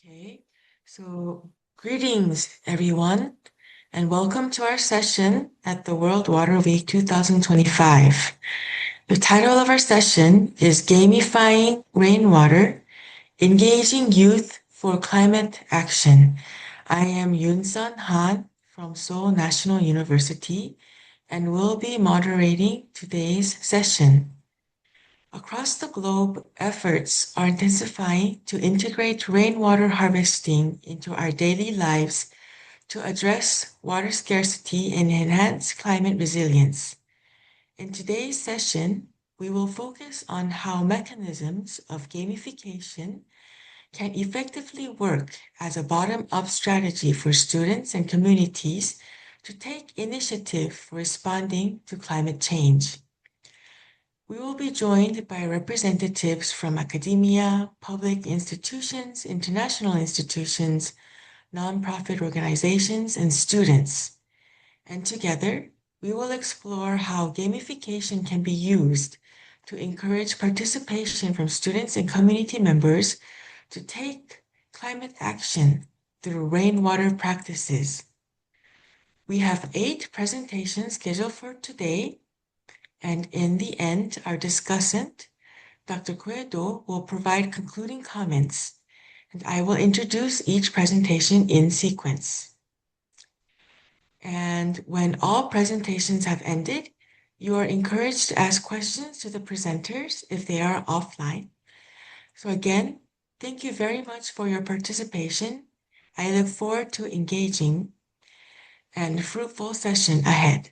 Okay, so greetings everyone, and welcome to our session at the World Water Week 2025. The title of our session is Gamifying Rainwater, Engaging Youth for Climate Action. I am Yoon-sun Han from Seoul National University and will be moderating today's session. Across the globe, efforts are intensifying to integrate rainwater harvesting into our daily lives to address water scarcity and enhance climate resilience. In today's session, we will focus on how mechanisms of gamification can effectively work as a bottom-up strategy for students and communities to take initiative for responding to climate change. We will be joined by representatives from academia, public institutions, international institutions, nonprofit organizations, and students. And together, we will explore how gamification can be used to encourage participation from students and community members to take climate action through rainwater practices. We have 8 presentations scheduled for today. And in the end, our discussant, Dr. Cueto, will provide concluding comments, and I will introduce each presentation in sequence. And when all presentations have ended, you are encouraged to ask questions to the presenters if they are offline. So again, thank you very much for your participation. I look forward to engaging and fruitful session ahead.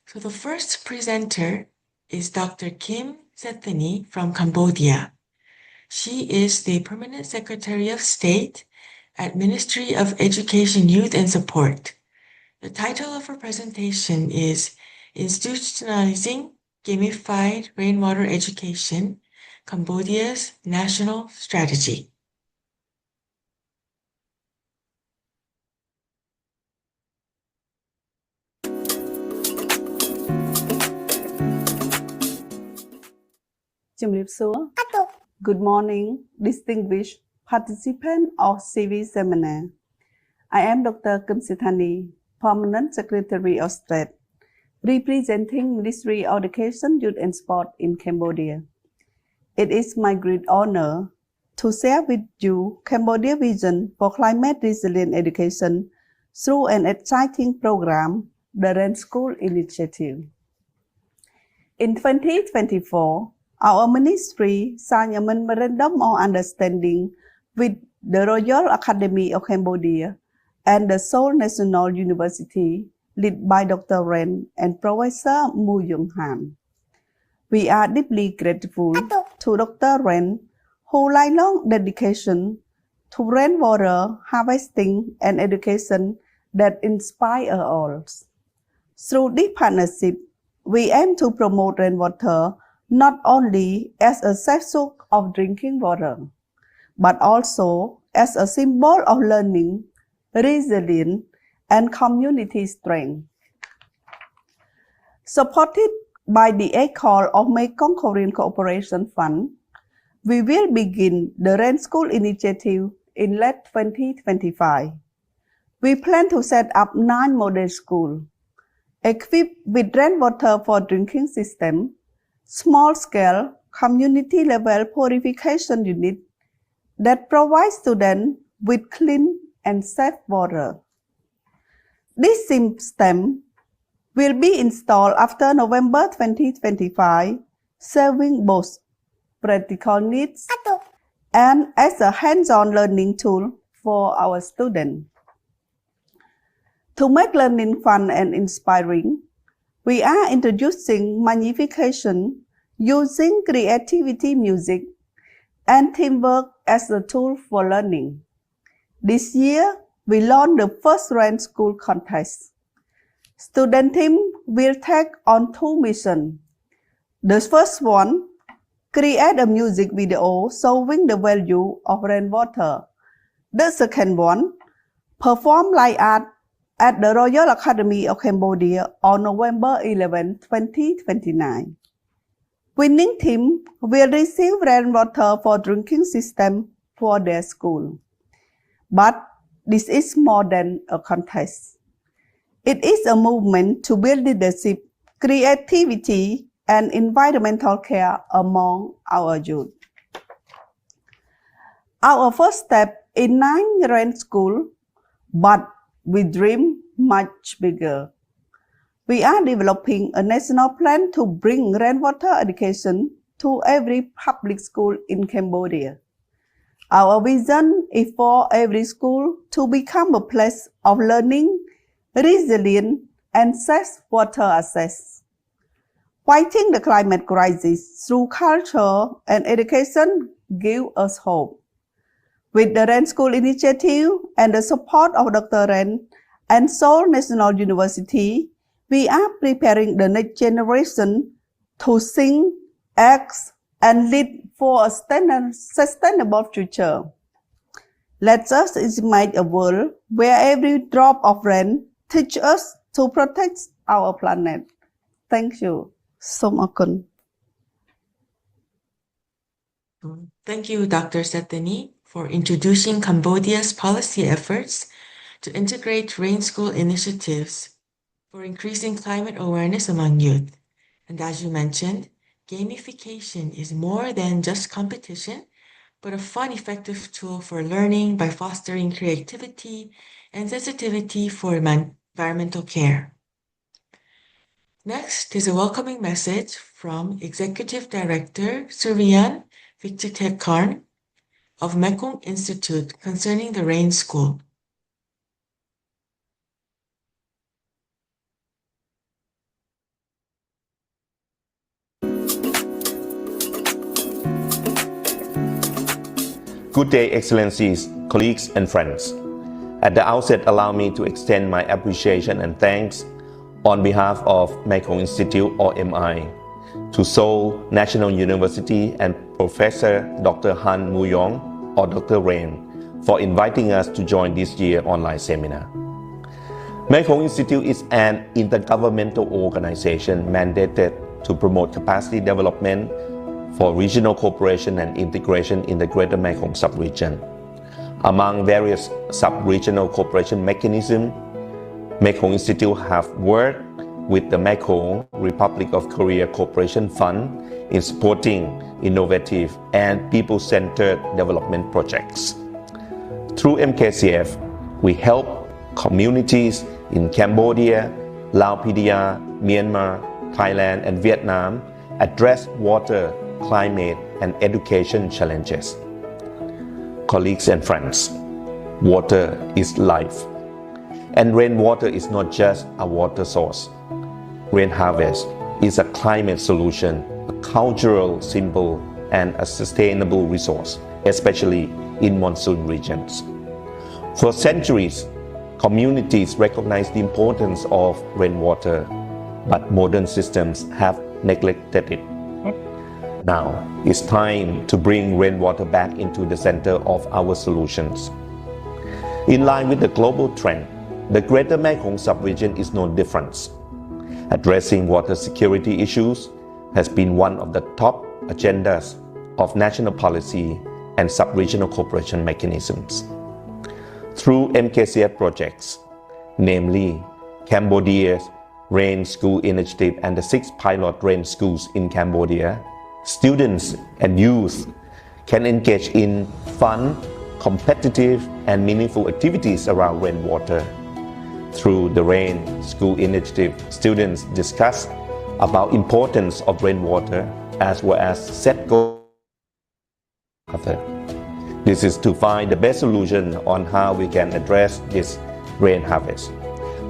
So the first presenter is Dr. Kim Sethany from Cambodia. She is the Permanent Secretary of State at Ministry of Education, Youth and Support. The title of her presentation is Institutionalizing Gamified Rainwater Education, Cambodia's National Strategy. Good morning, distinguished participants of CV seminar. I am Dr. Kim Sethany, Permanent Secretary of State, representing Ministry of Education, Youth and Sport in Cambodia. It is my great honor to share with you Cambodia's vision for climate resilient education through an exciting program, the Rain School Initiative. In 2024, our ministry signed a memorandum of understanding with the Royal Academy of Cambodia and the Seoul National University, led by Dr. Ren and Professor Mu Young Han. We are deeply grateful to Dr. Ren, whose lifelong dedication to rainwater harvesting and education that inspire us all. Through this partnership, we aim to promote rainwater not only as a safe source of drinking water, but also as a symbol of learning, resilience, and community strength. Supported by the ACOL of Mekong Korean Cooperation Fund, we will begin the Rain School Initiative in late 2025. We plan to set up 9 model schools, equipped with rainwater for drinking system, small-scale, community-level purification unit that provide students with clean and safe water. This system will be installed after November 2025, serving both practical needs and as a hands-on learning tool for our students. To make learning fun and inspiring, we are introducing magnification using creativity music and teamwork as a tool for learning. This year, we launched the first Rain School contest. Student team will take on 2 missions. The first one, create a music video showing the value of rainwater. The second one, perform live art at the Royal Academy of Cambodia on November 11, 2029. Winning team will receive rainwater for drinking system for their school. But this is more than a contest. It is a movement to build leadership, creativity, and environmental care among our youth. Our first step in 9 rain school, but we dream much bigger. We are developing a national plan to bring rainwater education to every public school in Cambodia. Our vision is for every school to become a place of learning, resilience, and safe water access. Fighting the climate crisis through culture and education gives us hope. With the Rain School Initiative and the support of Dr. Rain and Seoul National University, we are preparing the next generation to think, act, and lead for a sustainable future. Let us imagine a world where every drop of rain teaches us to protect our planet. Thank you. Som akun. Thank you, Dr. Setani, for introducing Cambodia's policy efforts to integrate rain school initiatives for increasing climate awareness among youth. And as you mentioned, gamification is more than just competition, but a fun, effective tool for learning by fostering creativity and sensitivity for environmental care. Next is a welcoming message from Executive Director Suryan Victortekarn of Mekong Institute concerning the Rain School. Good day, Excellencies, colleagues, and friends. At the outset, allow me to extend my appreciation and thanks on behalf of Mekong Institute, or MI, to Seoul National University and Professor Dr. Han Muyong, or Dr. Rain, for inviting us to join this year's online seminar. Mekong Institute is an intergovernmental organization mandated to promote capacity development for regional cooperation and integration in the Greater Mekong sub-region. Among various sub-regional cooperation mechanisms, Mekong Institute have worked with the Mekong Republic of Korea Cooperation Fund in supporting innovative and people-centered development projects. Through MKCF, we help communities in Cambodia, Laos, Myanmar, Thailand, and Vietnam address water, climate, and education challenges. Colleagues and friends, water is life. And rainwater is not just a water source. Rain harvest is a climate solution, a cultural symbol, and a sustainable resource, especially in monsoon regions. For centuries, communities recognize the importance of rainwater, but modern systems have neglected it. Now, it's time to bring rainwater back into the center of our solutions. In line with the global trend, the Greater Mekong sub-region is no different. Addressing water security issues has been one of the top agendas of national policy and sub-regional cooperation mechanisms. Through MKCF projects, namely Cambodia's Rain School Initiative and the 6 pilot rain schools in Cambodia, students and youth can engage in fun, competitive, and meaningful activities around rainwater. Through the Rain School Initiative, students discuss about importance of rainwater as well as set goals. This is to find the best solution on how we can address this rain harvest.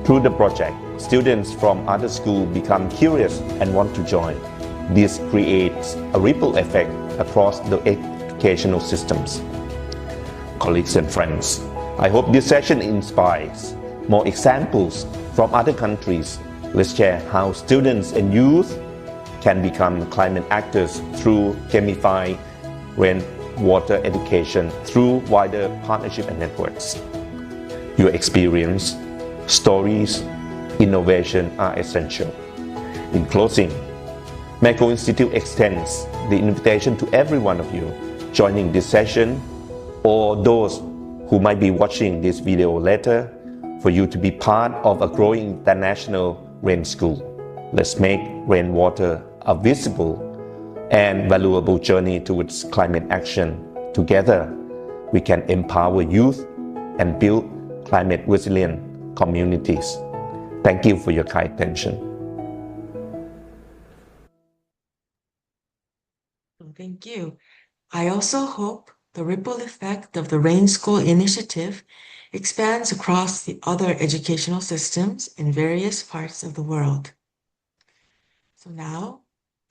Through the project, students from other schools become curious and want to join. This creates a ripple effect across the educational systems. Colleagues and friends, I hope this session inspires more examples from other countries. Let's share how students and youth can become climate actors through Gamifying Rainwater education through wider partnership and networks. Your experience, stories, innovation are essential. In closing, Mekong Institute extends the invitation to every one of you joining this session or those who might be watching this video later, for you to be part of a growing international rain school. Let's make rainwater a visible and valuable journey towards climate action. Together, we can empower youth and build climate resilient communities. Thank you for your kind attention. Thank you. I also hope the ripple effect of the Rain School initiative expands across the other educational systems in various parts of the world. So now,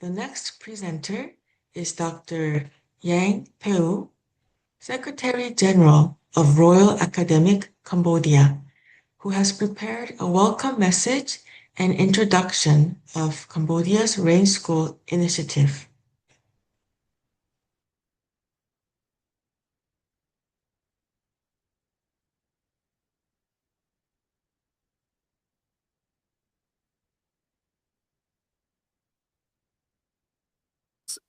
the next presenter is Dr. Yang Peu, Secretary General of Royal Academic Cambodia, who has prepared a welcome message and introduction of Cambodia's Rain School initiative.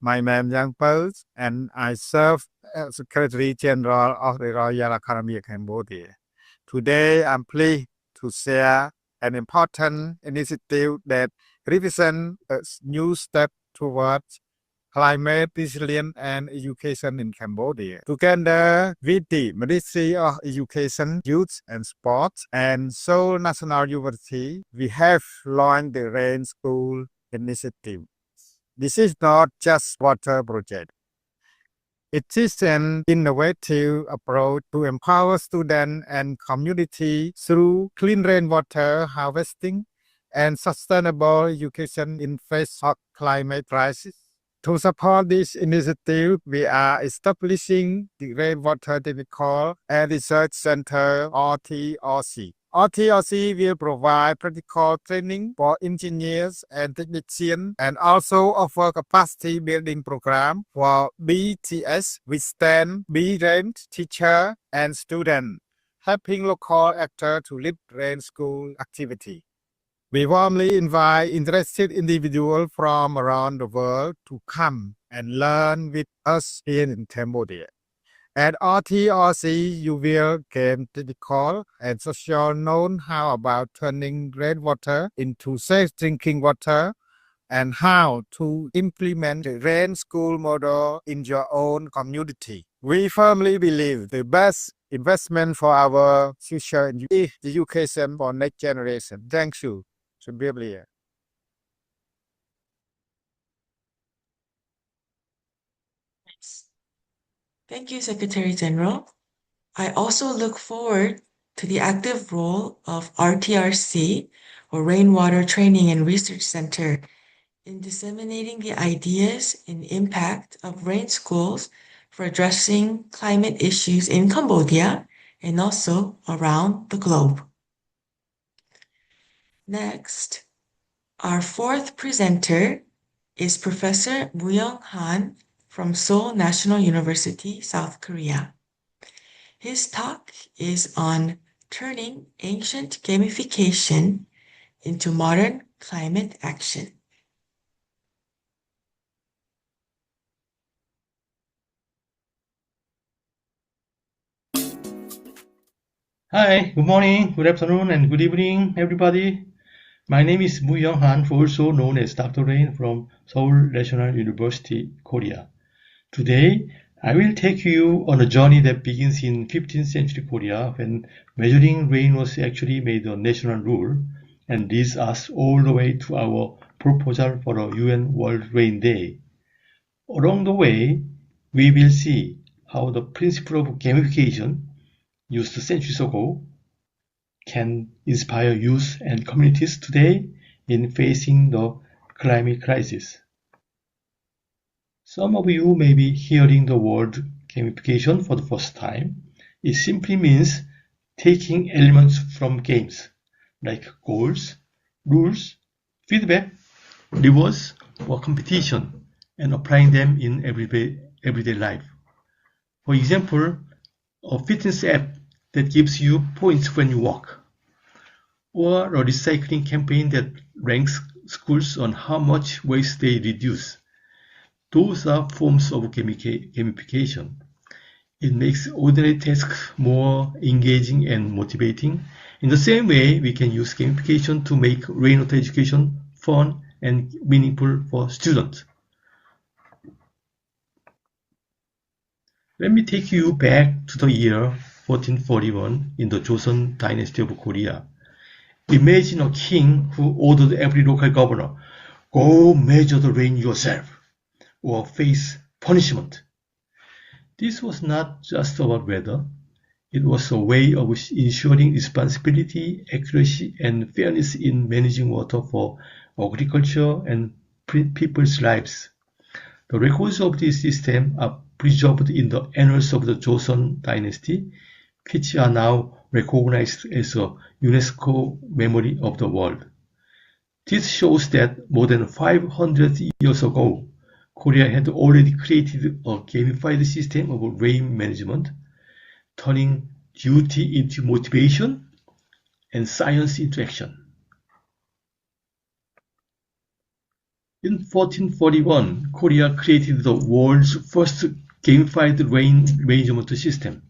My name is Yang Peu, and I serve as Secretary General of the Royal Academy of Cambodia. Today, I'm pleased to share an important initiative that represents a new step towards climate resilience and education in Cambodia. Together with the Ministry of Education, Youth and Sports and Seoul National University, we have launched the Rain School initiative. This is not just water project. It is an innovative approach to empower students and community through clean rainwater harvesting and sustainable education in face of climate crisis. To support this initiative, we are establishing the Rainwater Technical and Research Center, RTRC. RTRC will provide practical training for engineers and technicians and also offer capacity building program for BTS with STEM, B-range teacher and students, helping local actors to lead rain school activity. We warmly invite interested individuals from around the world to come and learn with us here in Cambodia. At RTRC, you will gain technical and social know-how about turning rainwater into safe drinking water and how to implement the rain school model in your own community. We firmly believe the best investment for our future is education for next generation. Thank you. Thank you, Secretary General. I also look forward to the active role of RTRC, or Rainwater Training and Research Center, in disseminating the ideas and impact of rain schools for addressing climate issues in Cambodia and also around the globe. Next, our fourth presenter is Professor Woo-young Han from Seoul National University, South Korea. His talk is on turning ancient gamification into modern climate action. Hi, good morning, good afternoon, and good evening, everybody. My name is Woo-young Han, also known as Dr. Rain from Seoul National University, Korea. Today, I will take you on a journey that begins in 15th century Korea when measuring rain was actually made a national rule and leads us all the way to our proposal for a UN World Rain Day. Along the way, we will see how the principle of gamification used centuries ago can inspire youth and communities today in facing the climate crisis. Some of you may be hearing the word gamification for the first time. It simply means taking elements from games like goals, rules, feedback, rewards, or competition and applying them in everyday life. For example, a fitness app that gives you points when you walk, or a recycling campaign that ranks schools on how much waste they reduce. Those are forms of gamification. It makes ordinary tasks more engaging and motivating. In the same way, we can use gamification to make rainwater education fun and meaningful for students. Let me take you back to the year 1441 in the Joseon dynasty of Korea. Imagine a king who ordered every local governor, "Go measure the rain yourself, or face punishment." This was not just about weather. It was a way of ensuring responsibility, accuracy, and fairness in managing water for agriculture and people's lives. The records of this system are preserved in the annals of the Joseon dynasty, which are now recognized as a UNESCO memory of the world. This shows that more than 500 years ago, Korea had already created a gamified system of rain management, turning duty into motivation and science into action. In 1441, Korea created the world's first gamified rain management system.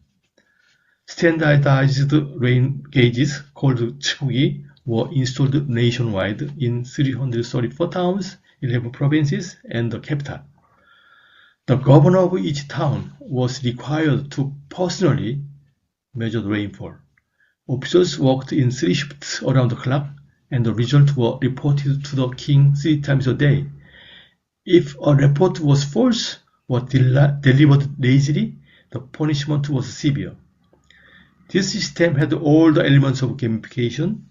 Standardized rain gauges called Chikugi were installed nationwide in 334 towns, 11 provinces, and the capital. The governor of each town was required to personally measure the rainfall. Officers worked in 3 shifts around the clock, and the results were reported to the king 3 times a day. If a report was false or delivered lazily, the punishment was severe. This system had all the elements of gamification: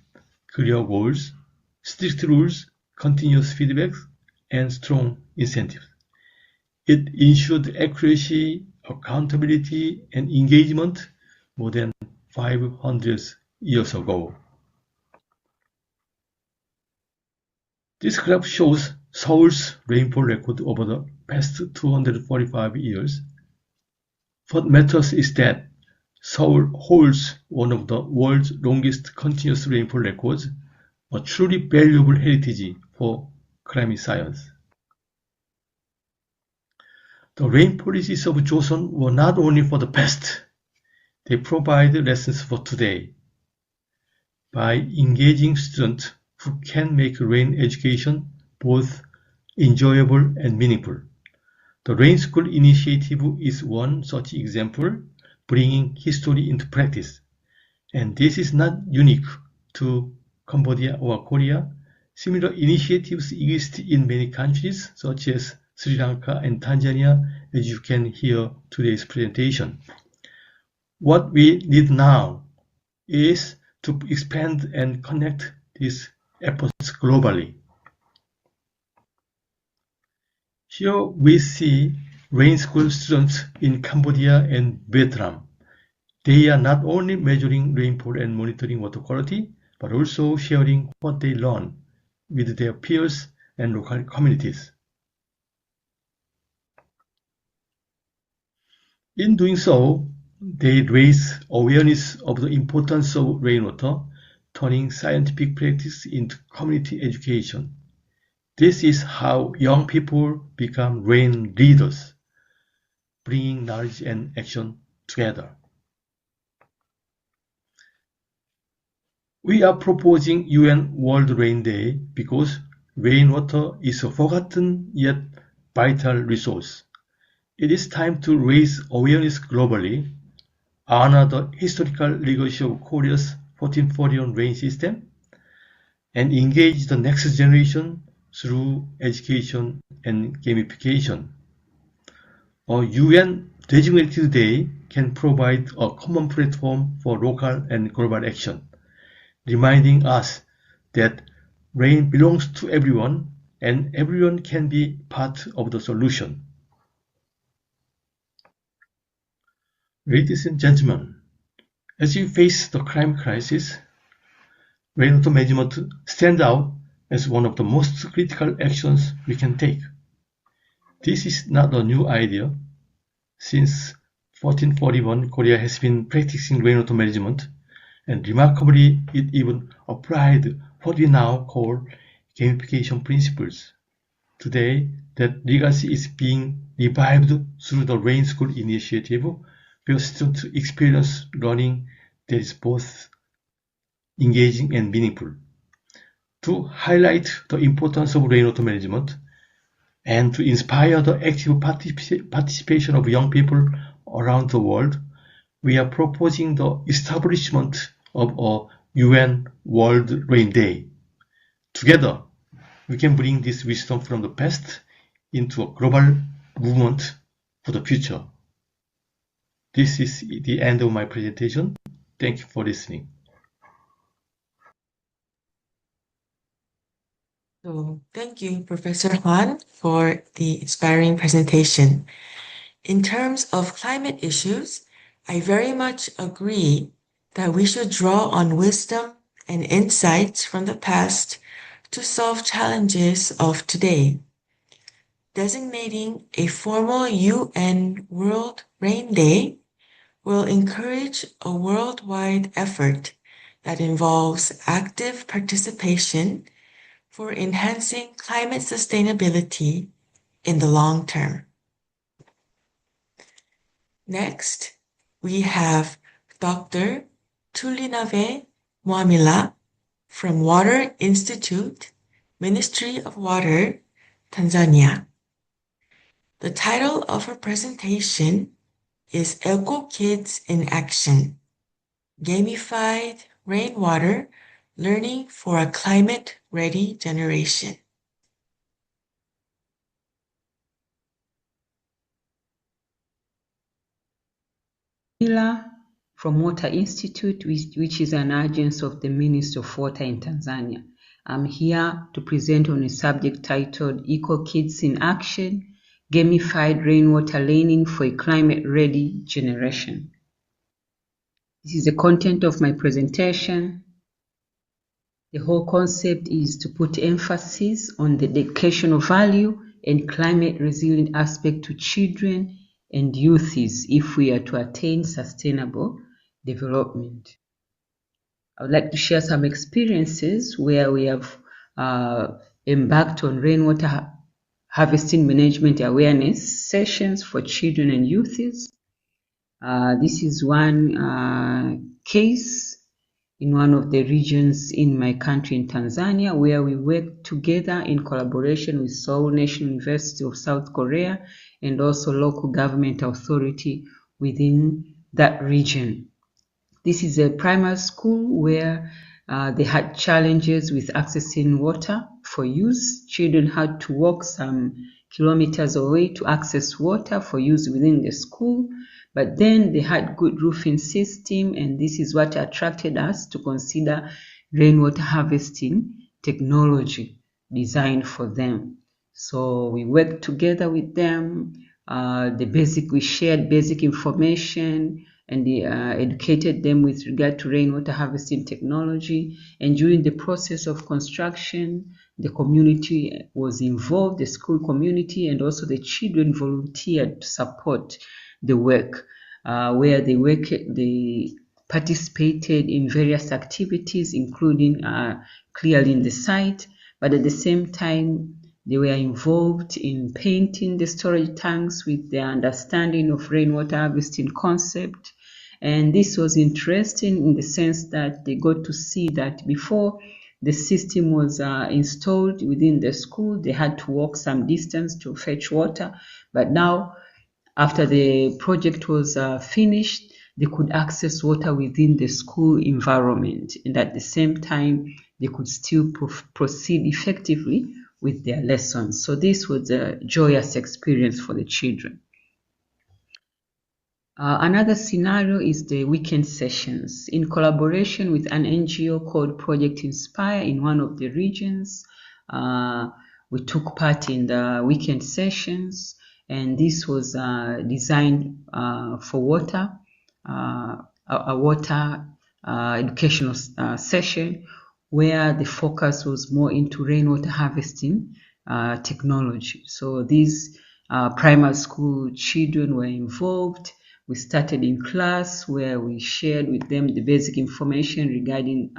clear goals, strict rules, continuous feedback, and strong incentives. It ensured accuracy, accountability, and engagement more than 500 years ago. This graph shows Seoul's rainfall record over the past 245 years. What matters is that Seoul holds one of the world's longest continuous rainfall records, a truly valuable heritage for climate science. The rain policies of Joseon were not only for the past, they provide lessons for today. By engaging students who can make rain education both enjoyable and meaningful, the Rain School initiative is one such example, bringing history into practice. And this is not unique to Cambodia or Korea. Similar initiatives exist in many countries, such as Sri Lanka and Tanzania, as you can hear today's presentation. What we need now is to expand and connect these efforts globally. Here we see Rain School students in Cambodia and Vietnam. They are not only measuring rainfall and monitoring water quality, but also sharing what they learn with their peers and local communities. In doing so, they raise awareness of the importance of rainwater, turning scientific practice into community education. This is how young people become rain leaders, bringing knowledge and action together. We are proposing UN World Rain Day because rainwater is a forgotten yet vital resource. It is time to raise awareness globally, honor the historical legacy of Korea's 1441 rain system, and engage the next generation through education and gamification. A UN designated day can provide a common platform for local and global action, reminding us that rain belongs to everyone and everyone can be part of the solution. Ladies and gentlemen, as we face the climate crisis, rainwater management stands out as one of the most critical actions we can take. This is not a new idea. Since 1441, Korea has been practicing rainwater management, and remarkably, it even applied what we now call gamification principles. Today, that legacy is being revived through the Rain School initiative, where students experience learning that is both engaging and meaningful. To highlight the importance of rainwater management and to inspire the active participation of young people around the world, we are proposing the establishment of a UN World Rain Day. Together, we can bring this wisdom from the past into a global movement for the future. This is the end of my presentation. Thank you for listening. So thank you, Professor Han, for the inspiring presentation. In terms of climate issues, I very much agree that we should draw on wisdom and insights from the past to solve challenges of today. Designating a formal UN World Rain Day will encourage a worldwide effort that involves active participation for enhancing climate sustainability in the long term. Next, we have Dr. Tulinave Mwamila from Water Institute, Ministry of Water, Tanzania. The title of her presentation is Eco Kids in Action, Gamified Rainwater, Learning for a Climate-Ready Generation. From Water Institute, which is an agency of the Ministry of Water in Tanzania. I'm here to present on a subject titled Eco Kids in Action, Gamified Rainwater Learning for a Climate-Ready Generation. This is the content of my presentation. The whole concept is to put emphasis on the educational value and climate-resilient aspect to children and youths if we are to attain sustainable development. I would like to share some experiences where we have embarked on rainwater harvesting management awareness sessions for children and youths. This is one case in one of the regions in my country in Tanzania, where we work together in collaboration with Seoul National University of South Korea and also local government authority within that region. This is a primary school where they had challenges with accessing water for use. Children had to walk some kilometers away to access water for use within the school. But then they had good roofing system, and this is what attracted us to consider rainwater harvesting technology designed for them. So we worked together with them. We shared basic information and educated them with regard to rainwater harvesting technology. And during the process of construction, the community was involved, the school community, and also the children volunteered to support the work, where they participated in various activities, including clearing the site, but at the same time, they were involved in painting the storage tanks with their understanding of rainwater harvesting concept. And this was interesting in the sense that they got to see that before the system was installed within the school, they had to walk some distance to fetch water, but now after the project was finished, they could access water within the school environment, and at the same time, they could still proceed effectively with their lessons. So this was a joyous experience for the children. Another scenario is the weekend sessions. In collaboration with an NGO called Project Inspire in one of the regions, we took part in the weekend sessions. And this was designed for water, a water educational session where the focus was more into rainwater harvesting technology. So these primary school children were involved. We started in class where we shared with them the basic information regarding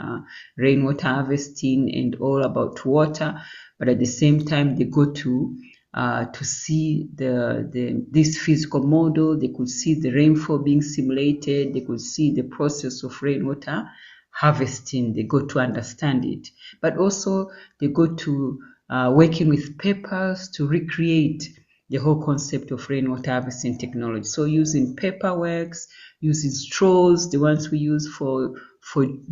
rainwater harvesting and all about water. But at the same time, they go to to see this physical model. They could see the rainfall being simulated. They could see the process of rainwater harvesting. They got to understand it. But also they got to working with papers to recreate the whole concept of rainwater harvesting technology. So using paperworks, using straws, the ones we use for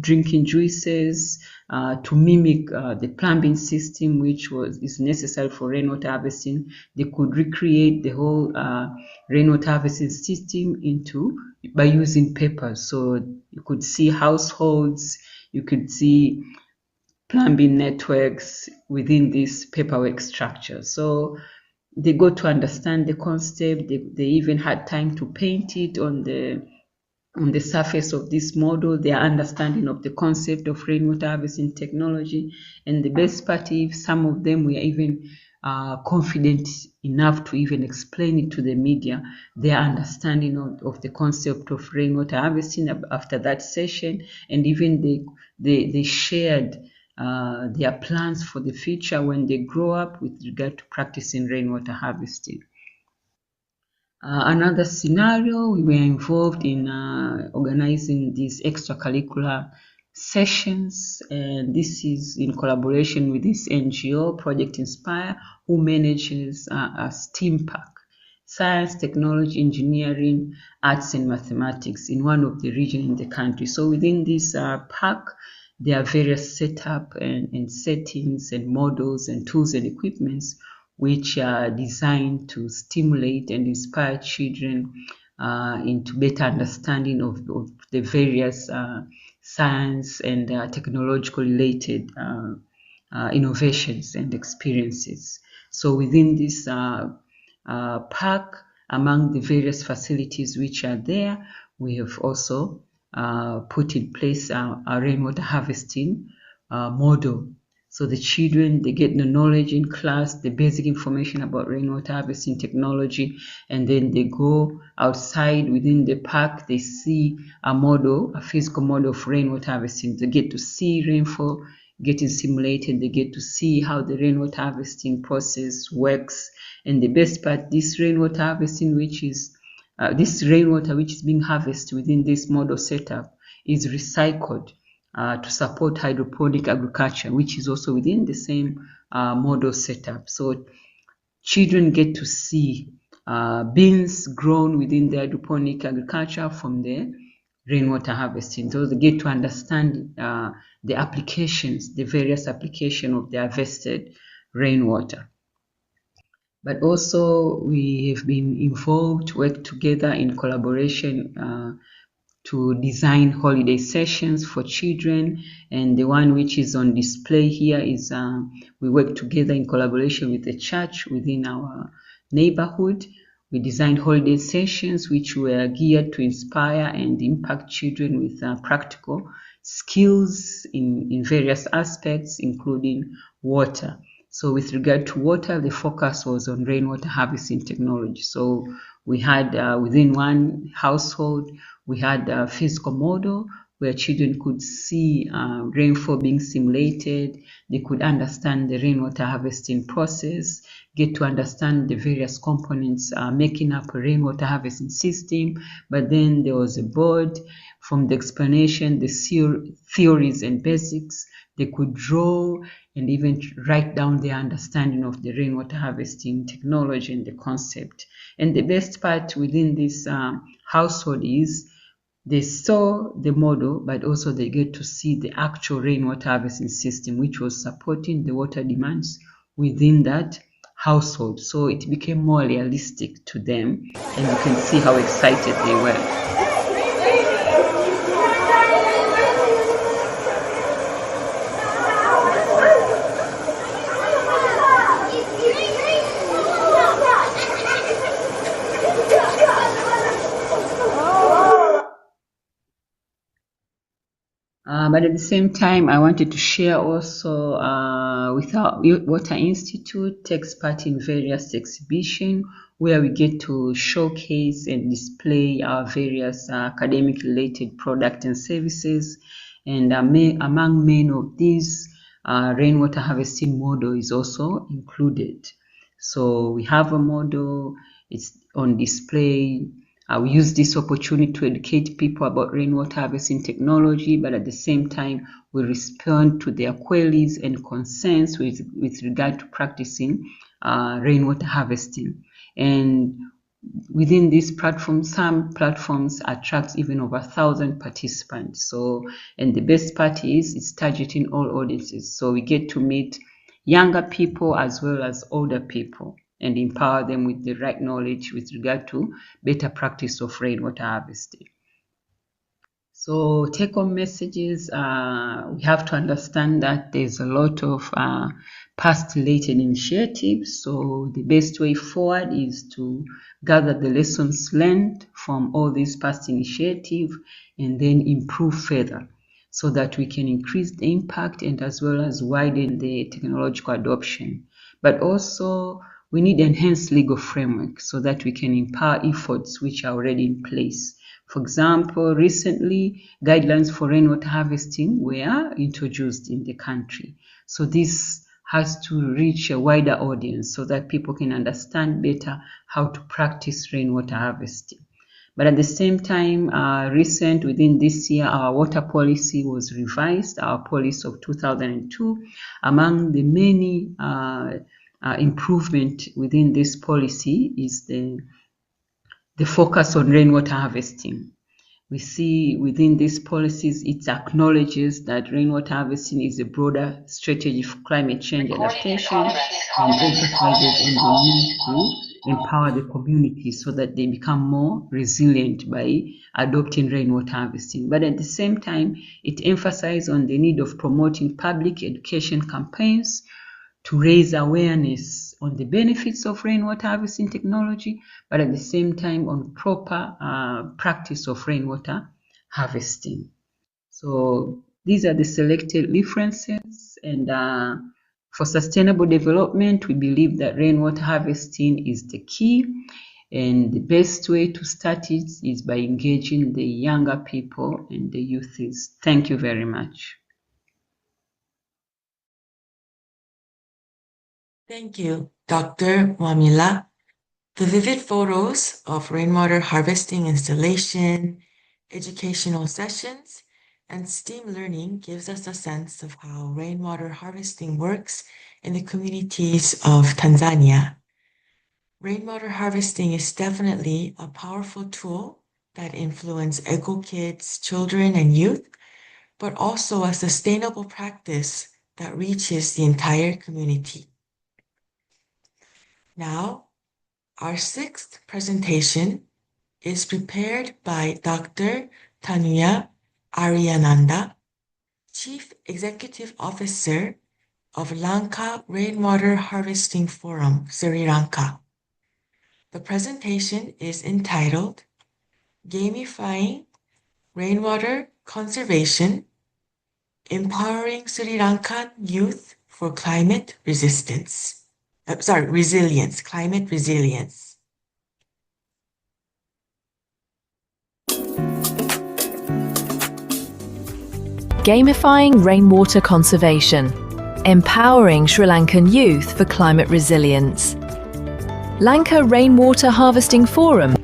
drinking juices, to mimic the plumbing system which is necessary for rainwater harvesting. They could recreate the whole rainwater harvesting system by using papers. So you could see households, you could see plumbing networks within this paperwork structure. So they got to understand the concept. They even had time to paint it on the surface of this model, their understanding of the concept of rainwater harvesting technology. And the best part is some of them were even confident enough to even explain it to the media, their understanding of the concept of rainwater harvesting after that session. And even they shared their plans for the future when they grow up with regard to practicing rainwater harvesting. Another scenario, we were involved in organizing these extracurricular sessions, and this is in collaboration with this NGO, Project Inspire, who manages a STEAM park, science, technology, engineering, arts, and mathematics in one of the regions in the country. So within this park, there are various setup and settings and models and tools and equipments which are designed to stimulate and inspire children into better understanding of the various science and technological related innovations and experiences. So within this park, among the various facilities which are there, we have also put in place a rainwater harvesting model. So the children, they get the knowledge in class, the basic information about rainwater harvesting technology, and then they go outside within the park, they see a physical model of rainwater harvesting. They get to see rainfall getting simulated, they get to see how the rainwater harvesting process works. And the best part, this rainwater harvesting, this rainwater which is being harvested within this model setup is recycled to support hydroponic agriculture, which is also within the same model setup. So children get to see beans grown within the hydroponic agriculture from the rainwater harvesting. So they get to understand the applications, the various applications of the harvested rainwater. But also we have been involved, worked together in collaboration to design holiday sessions for children. And the one which is on display here is we work together in collaboration with the church within our neighborhood. We designed holiday sessions which were geared to inspire and impact children with practical skills in various aspects, including water. So with regard to water, the focus was on rainwater harvesting technology. So we had within one household, we had a physical model where children could see rainfall being simulated. They could understand the rainwater harvesting process, get to understand the various components making up a rainwater harvesting system. But then there was a board. From the explanation, the theories and basics, they could draw and even write down their understanding of the rainwater harvesting technology and the concept. And the best part within this household is they saw the model, but also they get to see the actual rainwater harvesting system, which was supporting the water demands within that household. So it became more realistic to them, and you can see how excited they were. But at the same time, I wanted to share also with our Water Institute, takes part in various exhibitions where we get to showcase and display our various academic-related products and services. And among many of these, rainwater harvesting model is also included. So we have a model, it's on display. We use this opportunity to educate people about rainwater harvesting technology, but at the same time, we respond to their queries and concerns with regard to practicing rainwater harvesting. And within this platform, some platforms attract even over 1,000 participants. So, and the best part is it's targeting all audiences. So we get to meet younger people as well as older people and empower them with the right knowledge with regard to better practice of rainwater harvesting. So take-home messages, we have to understand that there's a lot of past-related initiatives. So the best way forward is to gather the lessons learned from all these past initiatives and then improve further so that we can increase the impact and as well as widen the technological adoption. But also, we need enhanced legal framework so that we can empower efforts which are already in place. For example, recently, guidelines for rainwater harvesting were introduced in the country. So this has to reach a wider audience so that people can understand better how to practice rainwater harvesting. But at the same time, within this year, our water policy was revised, our policy of 2002. Among the many improvement within this policy is the focus on rainwater harvesting. We see within these policies, it acknowledges that rainwater harvesting is a broader strategy for climate change adaptation and emphasizes on the need to empower the community so that they become more resilient by adopting rainwater harvesting. But at the same time, it emphasizes on the need of promoting public education campaigns to raise awareness on the benefits of rainwater harvesting technology, but at the same time on proper practice of rainwater harvesting. So these are the selected references, and for sustainable development, we believe that rainwater harvesting is the key, and the best way to start it is by engaging the younger people and the youths. Thank you very much. Thank you, Dr. Wamila. The vivid photos of rainwater harvesting installation, educational sessions, and STEAM learning gives us a sense of how rainwater harvesting works in the communities of Tanzania. Rainwater harvesting is definitely a powerful tool that influences eco-kids, children, and youth, but also a sustainable practice that reaches the entire community. Now, our sixth presentation is prepared by Dr. Tanuya Aryananda, Chief Executive Officer of Lanka Rainwater Harvesting Forum, Sri Lanka. The presentation is entitled Gamifying Rainwater Conservation, Empowering Sri Lankan Youth for Climate Resilience. Climate resilience. Gamifying Rainwater Conservation, Empowering Sri Lankan Youth for Climate Resilience. Lanka Rainwater Harvesting Forum.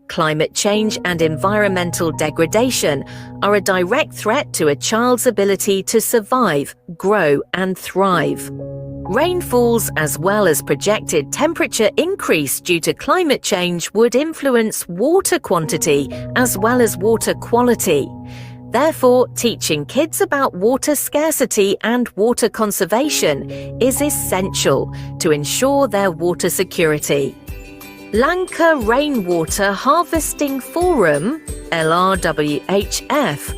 Climate change and environmental degradation are a direct threat to a child's ability to survive, grow, and thrive. Rainfalls as well as projected temperature increase due to climate change would influence water quantity as well as water quality. Therefore, teaching kids about water scarcity and water conservation is essential to ensure their water security. Lanka Rainwater Harvesting Forum, LRWHF,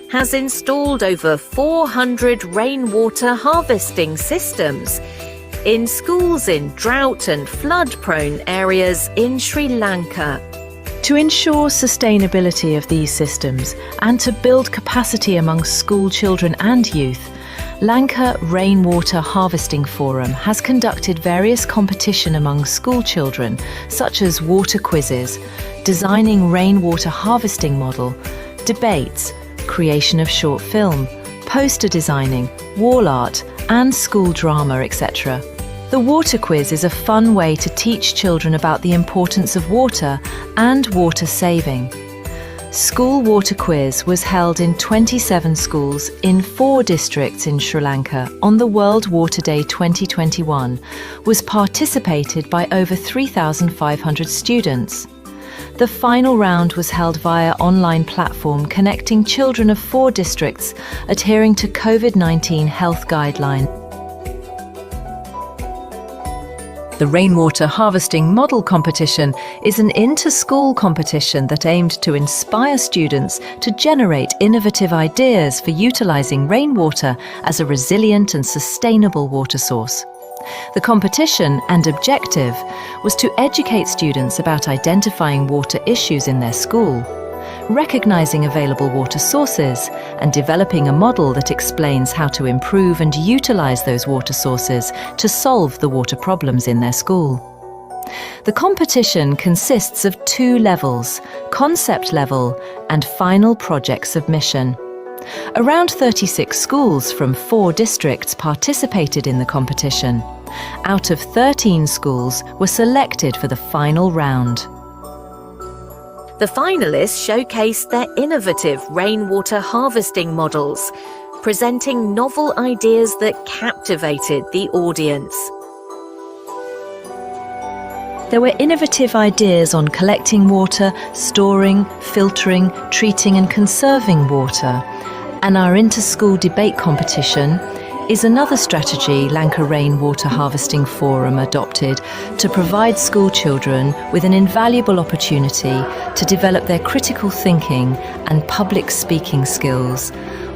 has installed over 400 rainwater harvesting systems in schools in drought and flood-prone areas in Sri Lanka. To ensure sustainability of these systems and to build capacity among school children and youth, Lanka Rainwater Harvesting Forum has conducted various competition among school children, such as water quizzes, designing rainwater harvesting model, debates, creation of short film, poster designing, wall art, and school drama, etc. The water quiz is a fun way to teach children about the importance of water and water saving. School Water Quiz was held in 27 schools in 4 districts in Sri Lanka on the World Water Day 2021, was participated by over 3,500 students. The final round was held via online platform connecting children of 4 districts adhering to COVID-19 health guidelines. The Rainwater Harvesting Model Competition is an inter-school competition that aimed to inspire students to generate innovative ideas for utilising rainwater as a resilient and sustainable water source. The competition and objective was to educate students about identifying water issues in their school, recognising available water sources, and developing a model that explains how to improve and utilise those water sources to solve the water problems in their school. The competition consists of 2 levels, concept level and final project submission. Around 36 schools from 4 districts participated in the competition. Out of 13 schools were selected for the final round. The finalists showcased their innovative rainwater harvesting models, presenting novel ideas that captivated the audience. There were innovative ideas on collecting water, storing, filtering, treating and conserving water. And our inter-school debate competition is another strategy Lanka Rainwater Harvesting Forum adopted to provide school children with an invaluable opportunity to develop their critical thinking and public speaking skills,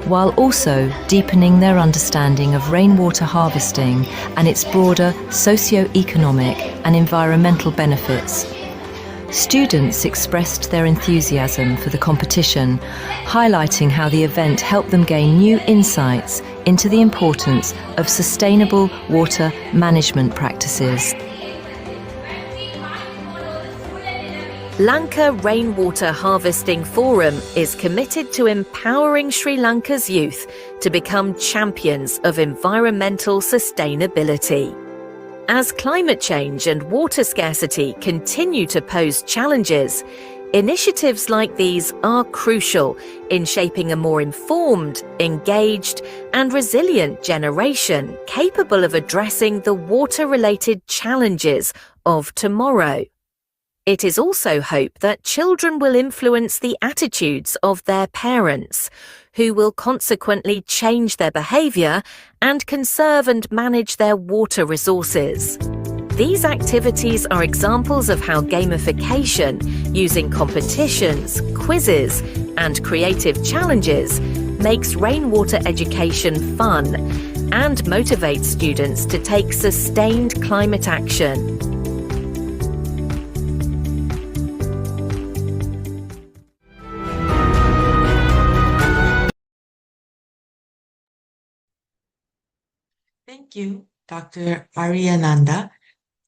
while also deepening their understanding of rainwater harvesting and its broader socio-economic and environmental benefits. Students expressed their enthusiasm for the competition, highlighting how the event helped them gain new insights into the importance of sustainable water management practices. Lanka Rainwater Harvesting Forum is committed to empowering Sri Lanka's youth to become champions of environmental sustainability. As climate change and water scarcity continue to pose challenges, initiatives like these are crucial in shaping a more informed, engaged, and resilient generation capable of addressing the water-related challenges of tomorrow. It is also hoped that children will influence the attitudes of their parents, who will consequently change their behaviour and conserve and manage their water resources. These activities are examples of how gamification, using competitions, quizzes, and creative challenges, makes rainwater education fun and motivates students to take sustained climate action. Thank you, Dr. Aryananda.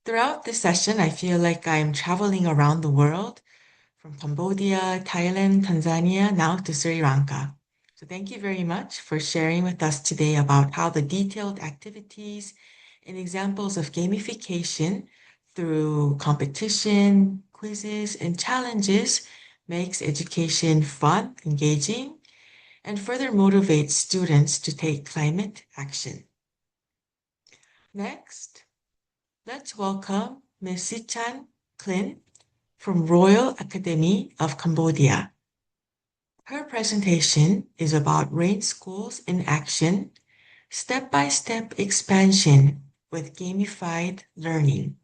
Throughout this session, I feel like I'm traveling around the world, from Cambodia, Thailand, Tanzania, now to Sri Lanka. So thank you very much for sharing with us today about how the detailed activities and examples of gamification through competition, quizzes, and challenges makes education fun, engaging, and further motivates students to take climate action. Next, let's welcome Ms. Sichan Klin from Royal Academy of Cambodia. Her presentation is about Rain Schools in Action, Step-by-Step Expansion with Gamified Learning.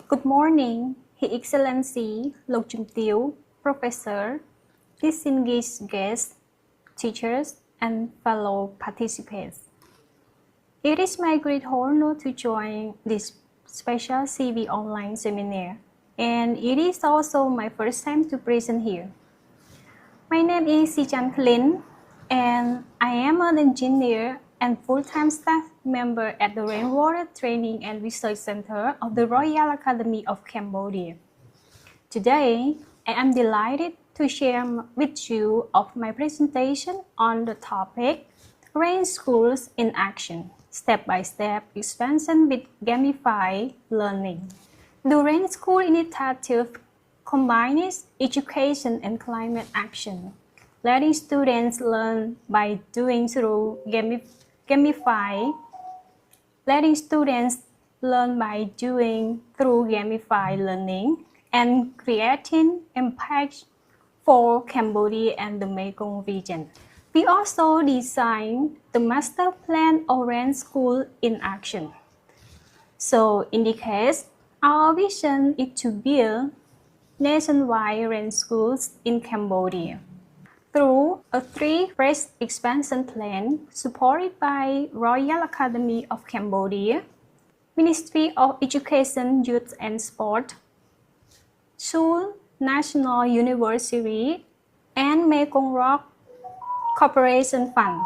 Good morning, His Excellency Lok Chum Tieu, Professor, distinguished guests, teachers, and fellow participants. It is my great honor to join this special CV online seminar, and it is also my first time to present here. My name is Sichan Klin, and I am an engineer and full-time staff member at the Rainwater Training and Research Center of the Royal Academy of Cambodia. Today, I am delighted to share with you of my presentation on the topic Rain Schools in Action, Step-by-Step Expansion with Gamifying Learning. The Rain School Initiative combines education and climate action, letting students learn by doing through gamify, learning and creating impact for Cambodia and the Mekong region. We also designed the master plan of Rain School in Action. So in the case, our vision is to build nationwide rain schools in Cambodia through a three-phase expansion plan supported by Royal Academy of Cambodia, Ministry of Education, Youth and Sport, Seoul National University, and Mekong Rock Corporation Fund.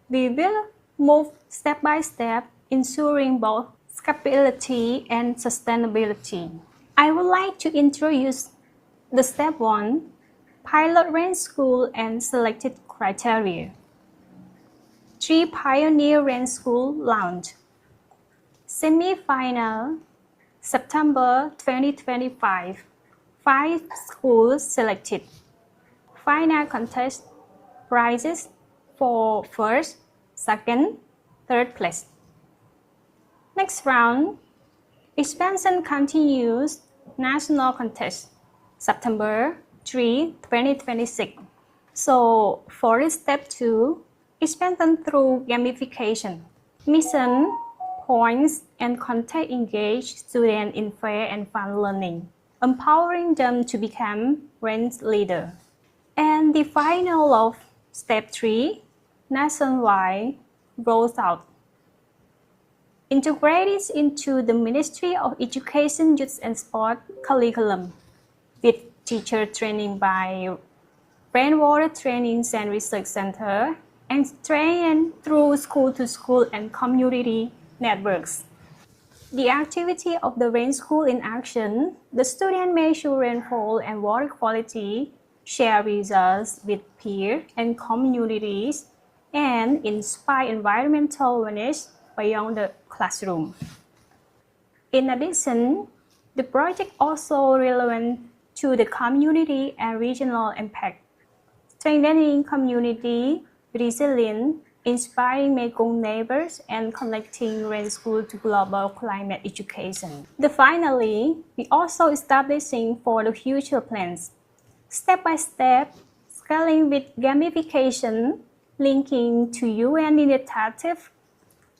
We will move step by step, ensuring both scalability and sustainability. I would like to introduce the step 1, pilot rain school and selected criteria. 3 pioneer rain school launch. Semi-final, September 2025. 5 schools selected. Final contest prizes for first, second, third place. Next round, expansion continues, national contest, September 3, 2026. So for step 2, expansion through gamification. Mission, points, and content engage students in fair and fun learning, empowering them to become rain leader. And the final of step 3, nationwide rollout. Integrated into the Ministry of Education, Youth and Sport curriculum with teacher training by Rainwater Training and Research Center and trained through school-to-school and community networks. The activity of the Rain School in Action, the students measure rainfall and water quality, share results with peers and communities, and inspire environmental awareness beyond the classroom. In addition, the project also relevant to the community and regional impact, strengthening community resilience, inspiring Mekong neighbors, and connecting Rain School to global climate education. Finally, we also establishing for the future plans, step-by-step scaling with gamification, linking to UN initiative,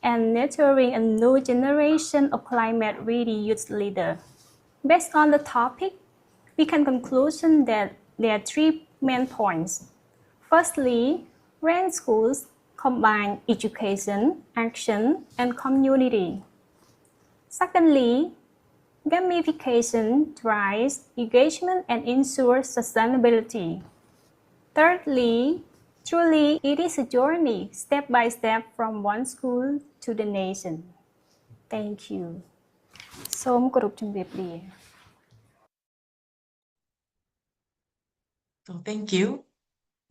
and nurturing a new generation of climate-ready youth leaders. Based on the topic, we can conclude that there are 3 main points. Firstly, rain schools combine education, action, and community. Secondly, gamification drives engagement and ensures sustainability. Thirdly, truly, it is a journey, step by step, from one school to the nation. Thank you. សូមគោរពជំរាបលា So thank you.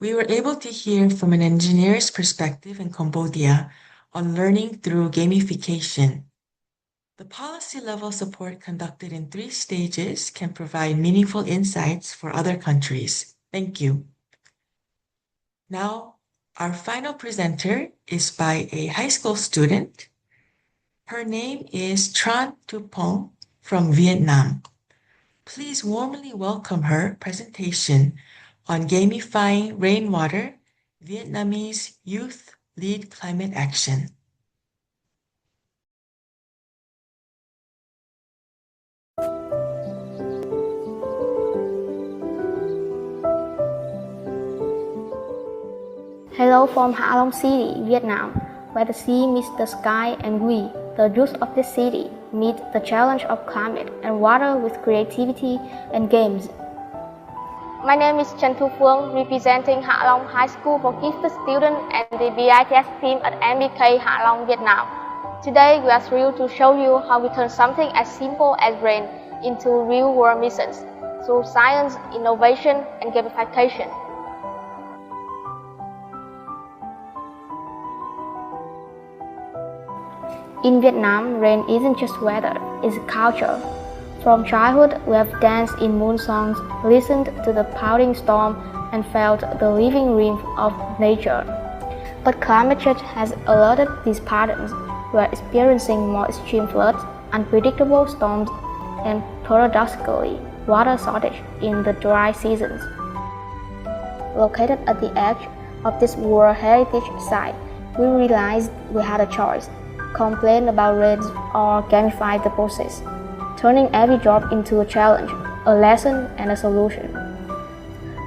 We were able to hear from an engineer's perspective in Cambodia on learning through gamification. The policy-level support conducted in 3 stages can provide meaningful insights for other countries. Thank you. Now, our final presenter is by a high school student. Her name is Tran Tupong from Vietnam. Please warmly welcome her presentation on Gamifying Rainwater, Vietnamese Youth Lead Climate Action. Hello from Ha Long City, Vietnam, where the sea meets the sky and we, the youth of the city, meet the challenge of climate and water with creativity and games. My name is Trần Thu Phương, representing Hạ Long High School for Gifted Students and the BITS team at MBK Hạ Long, Vietnam. Today, we are thrilled to show you how we turn something as simple as rain into real-world missions through science, innovation, and gamification. In Vietnam, rain isn't just weather, it's culture. From childhood, we have danced in moon songs, listened to the pounding storm, and felt the living rhythm of nature. But climate change has alerted these patterns. We are experiencing more extreme floods, unpredictable storms, and paradoxically, water shortage in the dry seasons. Located at the edge of this World Heritage Site, we realized we had a choice: complain about rain or gamify the process, turning every drop into a challenge, a lesson, and a solution.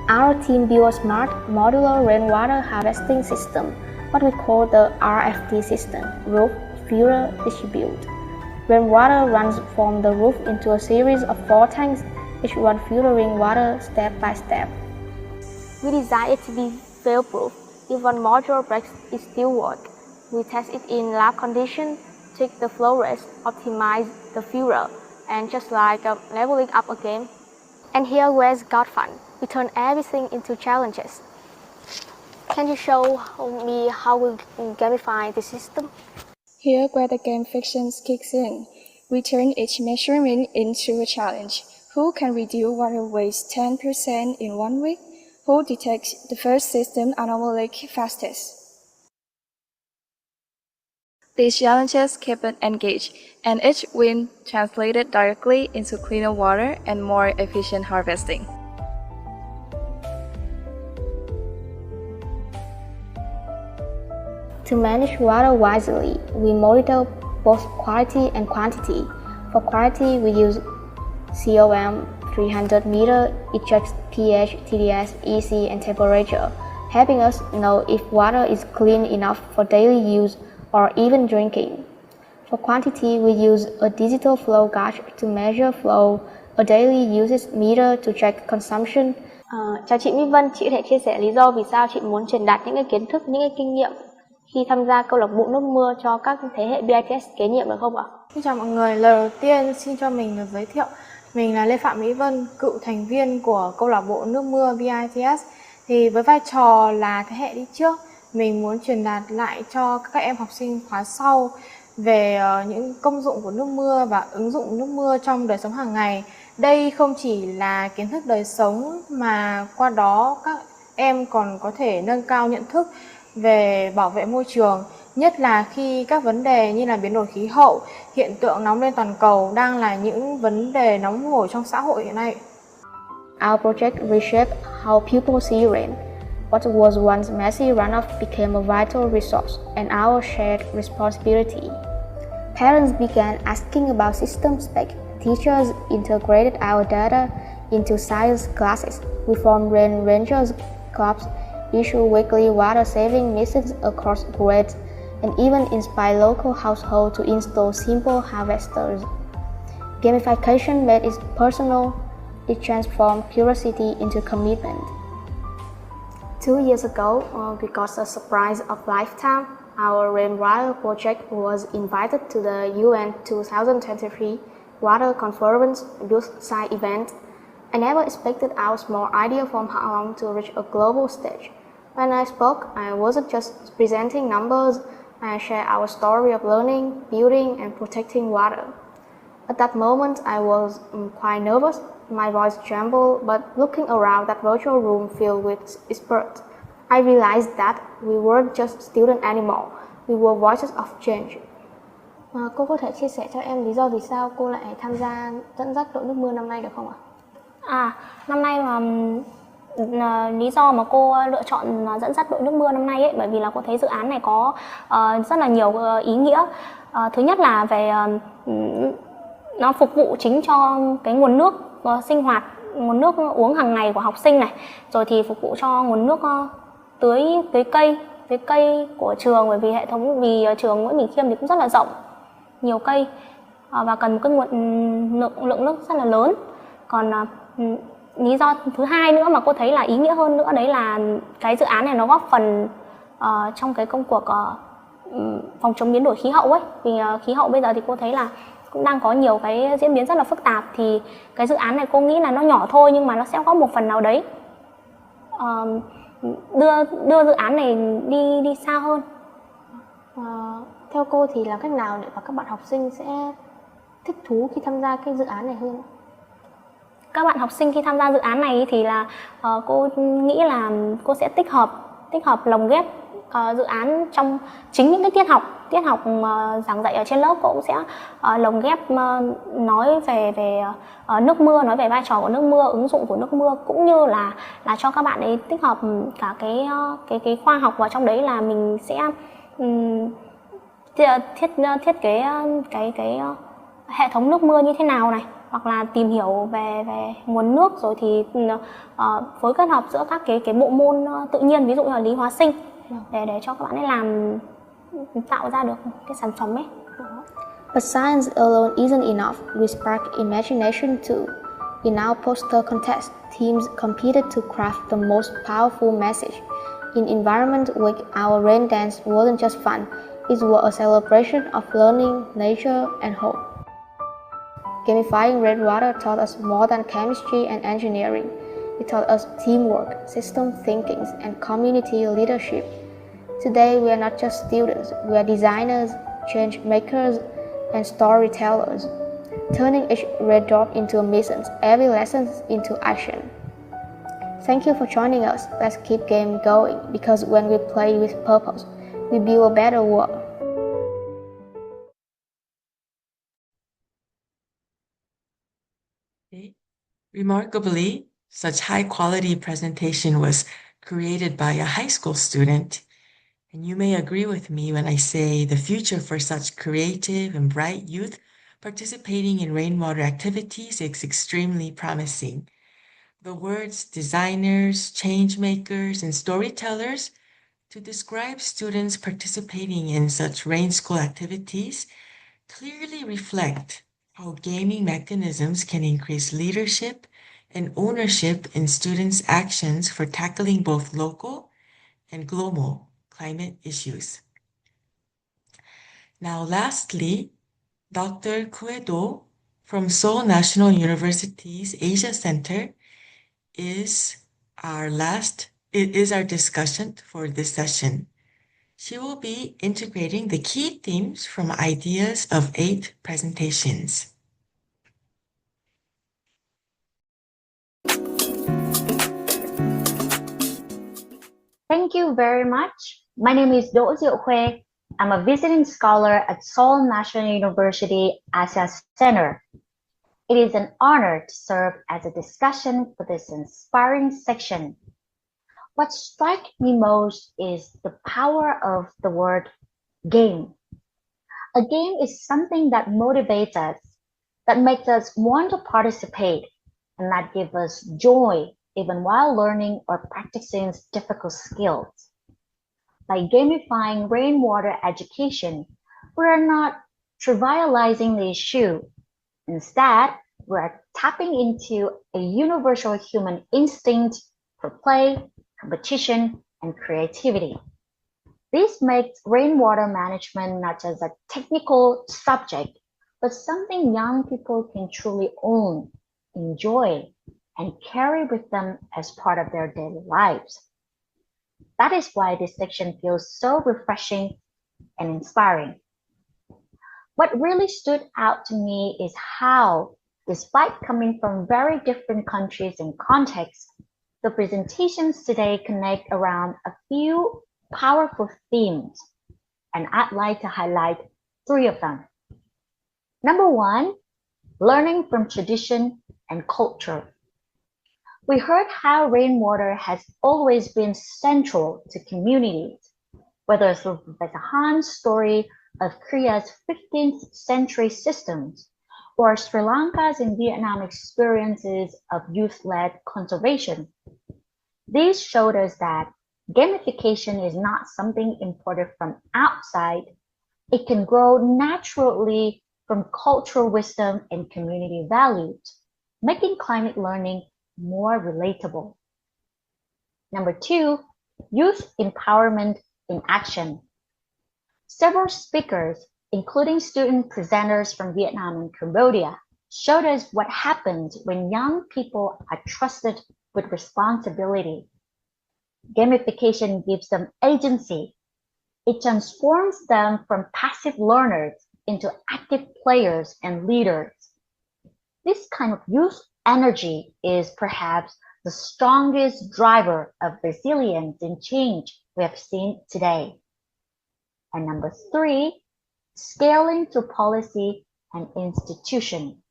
Our team built a smart, modular rainwater harvesting system, what we call the RFD system, Roof, Filter, Distribute. Rainwater runs from the roof into a series of 4 tanks, each one filtering water step by step. We designed it to be fail-proof. If one module breaks, it still works. We test it in lab conditions, check the flow rate, optimize the filter, and just like leveling up a game. And here where's got fun. We turn everything into challenges. Can you show me how we gamify the system? Here where the gamification kicks in. We turn each measurement into a challenge. Who can reduce water waste 10% in 1 week? Who detects the first system anomaly fastest? These challenges keep us engaged, and each win translated directly into cleaner water and more efficient harvesting. To manage water wisely, we monitor both quality and quantity. For quality, we use COM 300 meter. It checks pH, TDS, EC, and temperature, helping us know if water is clean enough for daily use or even drinking. For quantity, we use a digital flow gauge to measure flow, a daily usage meter to check consumption. Chào chị Mỹ Vân, chị có thể chia sẻ lý do vì sao chị muốn truyền đạt những cái kiến thức, những cái kinh nghiệm khi tham gia câu lạc bộ nước mưa cho các thế hệ BITS kế nhiệm được không ạ? Xin chào mọi người, lời đầu tiên xin cho mình được giới thiệu. Mình là Lê Phạm Mỹ Vân, cựu thành viên của câu lạc bộ nước mưa BITS. Thì với vai trò là thế hệ đi trước, mình muốn truyền đạt lại cho các em học sinh khóa sau về những công dụng của nước mưa và ứng dụng nước mưa trong đời sống hàng ngày. Đây không chỉ là kiến thức đời sống mà qua đó các em còn có thể nâng cao nhận thức về bảo vệ môi trường, nhất là khi các vấn đề như là biến đổi khí hậu, hiện tượng nóng lên toàn cầu đang là những vấn đề nóng hổi trong xã hội hiện nay. Our project reshaped how people see rain. What was once messy runoff became a vital resource and our shared responsibility. Parents began asking about system spec. Teachers integrated our data into science classes. We formed Rain Rangers clubs, issue weekly water-saving missions across grades, and even inspire local households to install simple harvesters. Gamification made it personal. It transformed curiosity into commitment. 2 years ago, we got a surprise of lifetime. Our rainwater project was invited to the UN 2023 Water Conference Youth Side event. I never expected our small idea from Hạ Long to reach a global stage. When I spoke, I wasn't just presenting numbers, I shared our story of learning, building, and protecting water. At that moment, I was quite nervous. My voice trembled, but looking around that virtual room filled with experts, I realized that we weren't just students anymore. We were voices of change. Cô có thể chia sẻ cho em lý do vì sao cô lại tham gia dẫn dắt đội nước mưa năm nay được không ạ? Năm nay mà lý do mà cô lựa chọn dẫn dắt đội nước mưa năm nay ấy, bởi vì là cô thấy dự án này có rất là nhiều ý nghĩa. Thứ nhất là về nó phục vụ chính cho cái nguồn nước sinh hoạt, nguồn nước uống hàng ngày của học sinh này, rồi thì phục vụ cho nguồn nước tưới cây của trường, bởi vì trường Nguyễn Bình Khiêm thì cũng rất là rộng, nhiều cây và cần một cái lượng nước rất là lớn. Còn lý do thứ hai nữa mà cô thấy là ý nghĩa hơn nữa đấy là cái dự án này nó góp phần trong cái công cuộc phòng chống biến đổi khí hậu ấy. Vì khí hậu bây giờ thì cô thấy là cũng đang có nhiều cái diễn biến rất là phức tạp, thì cái dự án này cô nghĩ là nó nhỏ thôi nhưng mà nó sẽ có một phần nào đấy đưa dự án này đi xa hơn. Theo cô thì làm cách nào để các bạn học sinh sẽ thích thú khi tham gia cái dự án này hơn? Các bạn học sinh khi tham gia dự án này thì là cô nghĩ là cô sẽ tích hợp lồng ghép dự án trong chính những cái tiết học giảng dạy ở trên lớp. Cô cũng sẽ lồng ghép nói về nước mưa, nói về vai trò của nước mưa, ứng dụng của nước mưa, cũng như là cho các bạn ấy tích hợp cả cái khoa học vào trong đấy, là mình sẽ thiết kế cái hệ thống nước mưa như thế nào này, hoặc là tìm hiểu về nguồn nước, rồi thì phối kết hợp giữa các cái bộ môn tự nhiên, ví dụ như là lý hóa sinh, để cho các bạn ấy tạo ra được cái sản phẩm ấy. But science alone isn't enough. We spark imagination too. In our poster contest, teams competed to craft the most powerful message. In Environment Week, our rain dance wasn't just fun, it was a celebration of learning, nature, and hope. Gamifying Rainwater taught us more than chemistry and engineering. It taught us teamwork, system thinking, and community leadership. Today, we are not just students, we are designers, change makers, and storytellers, turning each red drop into a mission, every lesson into action. Thank you for joining us. Let's keep game going, because when we play with purpose, we build a better world. Remarkably, such high-quality presentation was created by a high school student, and you may agree with me when I say the future for such creative and bright youth participating in rainwater activities is extremely promising. The words designers, change makers, and storytellers to describe students participating in such rain school activities clearly reflect how gaming mechanisms can increase leadership and ownership in students' actions for tackling both local and global climate issues. Now, lastly, Dr. Kuedo from Seoul National University's Asia Center is our discussant for this session. She will be integrating the key themes from ideas of 8 presentations. Thank you very much. My name is Do Diệu Khuê. I'm a visiting scholar at Seoul National University Asia Center. It is an honor to serve as a discussion for this inspiring section. What strikes me most is the power of the word game. A game is something that motivates us, that makes us want to participate, and that gives us joy even while learning or practicing difficult skills. By gamifying rainwater education, we are not trivializing the issue. Instead, we are tapping into a universal human instinct for play, competition, and creativity. This makes rainwater management not just a technical subject, but something young people can truly own, enjoy, and carry with them as part of their daily lives. That is why this section feels so refreshing and inspiring. What really stood out to me is how, despite coming from very different countries and contexts, the presentations today connect around a few powerful themes, and I'd like to highlight 3 of them. Number 1, learning from tradition and culture. We heard how rainwater has always been central to communities, whether it's Professor Han's story of Korea's 15th century systems, or Sri Lanka's and Vietnam experiences of youth-led conservation. These showed us that gamification is not something imported from outside. It can grow naturally from cultural wisdom and community values, making climate learning more relatable. Number 2, youth empowerment in action. Several speakers, including student presenters from Vietnam and Cambodia, showed us what happens when young people are trusted with responsibility. Gamification gives them agency. It transforms them from passive learners into active players and leaders. This kind of youth energy is perhaps the strongest driver of resilience and change we have seen today. And number 3, scaling through policy and institution.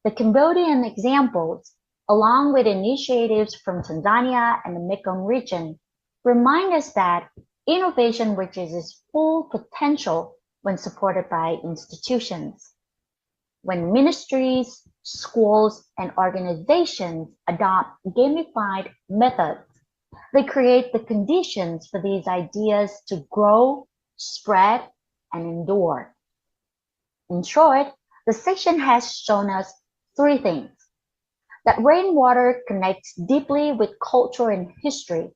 The Cambodian examples, along with initiatives from Tanzania and the Mekong region, remind us that innovation reaches its full potential when supported by institutions. When ministries, schools, and organizations adopt gamified methods, they create the conditions for these ideas to grow, spread, and endure. In short, the session has shown us 3 things. That rainwater connects deeply with culture and history.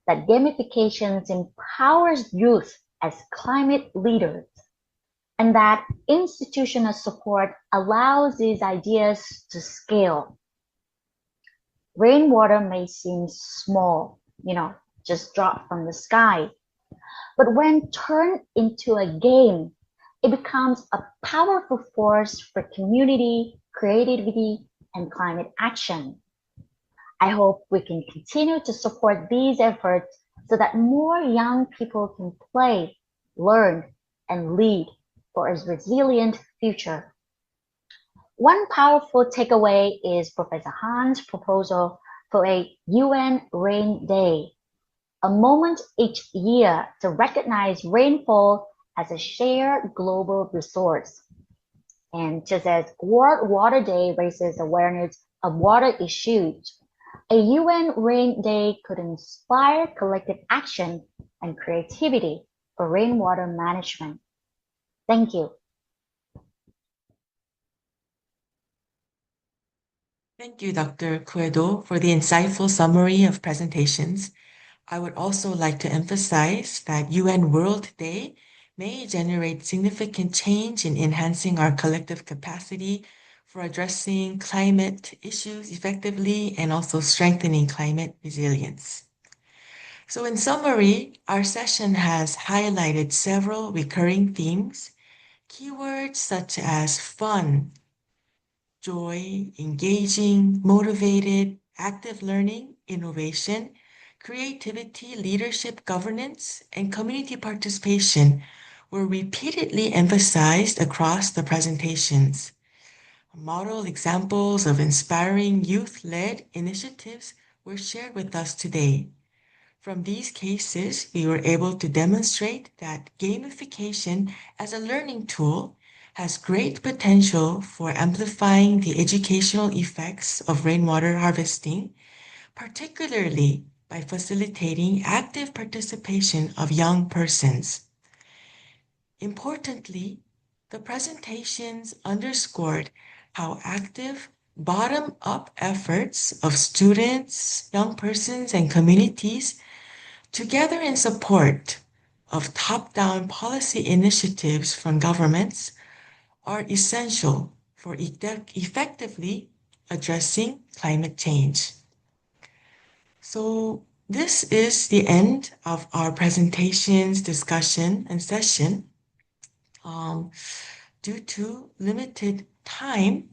That gamification empowers youth as climate leaders. And that institutional support allows these ideas to scale. Rainwater may seem small, just drop from the sky. But when turned into a game, it becomes a powerful force for community, creativity, and climate action. I hope we can continue to support these efforts so that more young people can play, learn, and lead for a resilient future. One powerful takeaway is Professor Han's proposal for a UN Rain Day, a moment each year to recognize rainfall as a shared global resource. And just as World Water Day raises awareness of water issues, a UN Rain Day could inspire collective action and creativity for rainwater management. Thank you. Thank you, Dr. Cuedo, for the insightful summary of presentations. I would also like to emphasize that UN World Day may generate significant change in enhancing our collective capacity for addressing climate issues effectively and also strengthening climate resilience. So in summary, our session has highlighted several recurring themes, keywords such as fun, joy, engaging, motivated, active learning, innovation, creativity, leadership, governance, and community participation were repeatedly emphasized across the presentations. Model examples of inspiring youth-led initiatives were shared with us today. From these cases, we were able to demonstrate that gamification as a learning tool has great potential for amplifying the educational effects of rainwater harvesting, particularly by facilitating active participation of young persons. Importantly, the presentations underscored how active bottom-up efforts of students, young persons, and communities together in support of top-down policy initiatives from governments are essential for effectively addressing climate change. So this is the end of our presentations, discussion, and session. Due to limited time,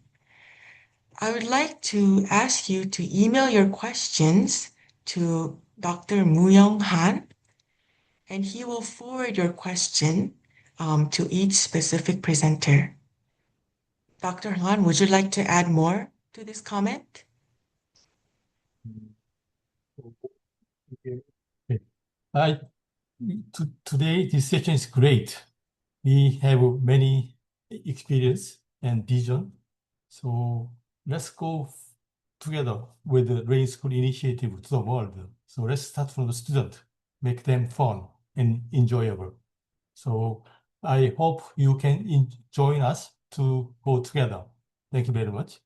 I would like to ask you to email your questions to Dr. Mu-Young Han, and he will forward your question to each specific presenter. Dr. Han, would you like to add more to this comment? Okay. Today, this session is great. We have many experience and vision. So let's go together with the Rain School initiative to the world. So let's start from the student, make them fun and enjoyable. So I hope you can join us to go together. Thank you very much.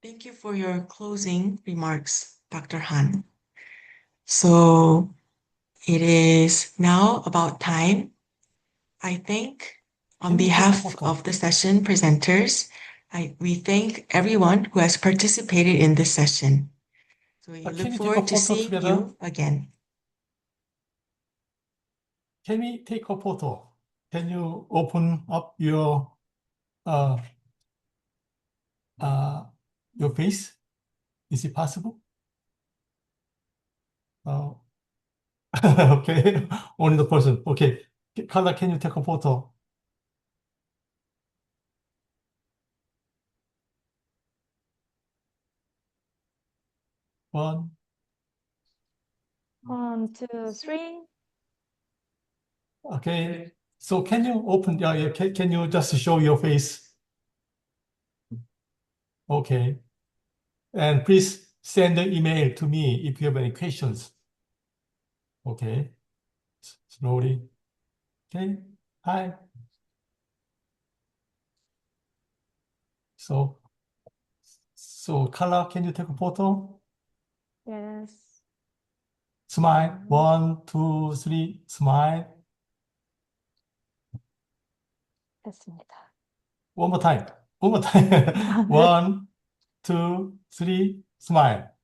Thank you for your closing remarks, Dr. Han. So it is now about time. I think on Can you take a behalf photo? of the session presenters, we thank everyone who has participated in this session. So we Can look we take a forward to photo seeing together? you again. Can we take a photo? Can you open up your face? Is it possible? Okay, only the person. Okay, Carla, can you take a photo? One. 1, 2, 3. Okay, so can you open? Yeah, can you just show your face? Okay, and please send an email to me if you have any questions. Okay, slowly. Okay, hi. So Carla, can you take a photo? Yes. Smile. 1, 2, 3. Smile. 됐습니다. One more time. 1, 2, 3. Smile.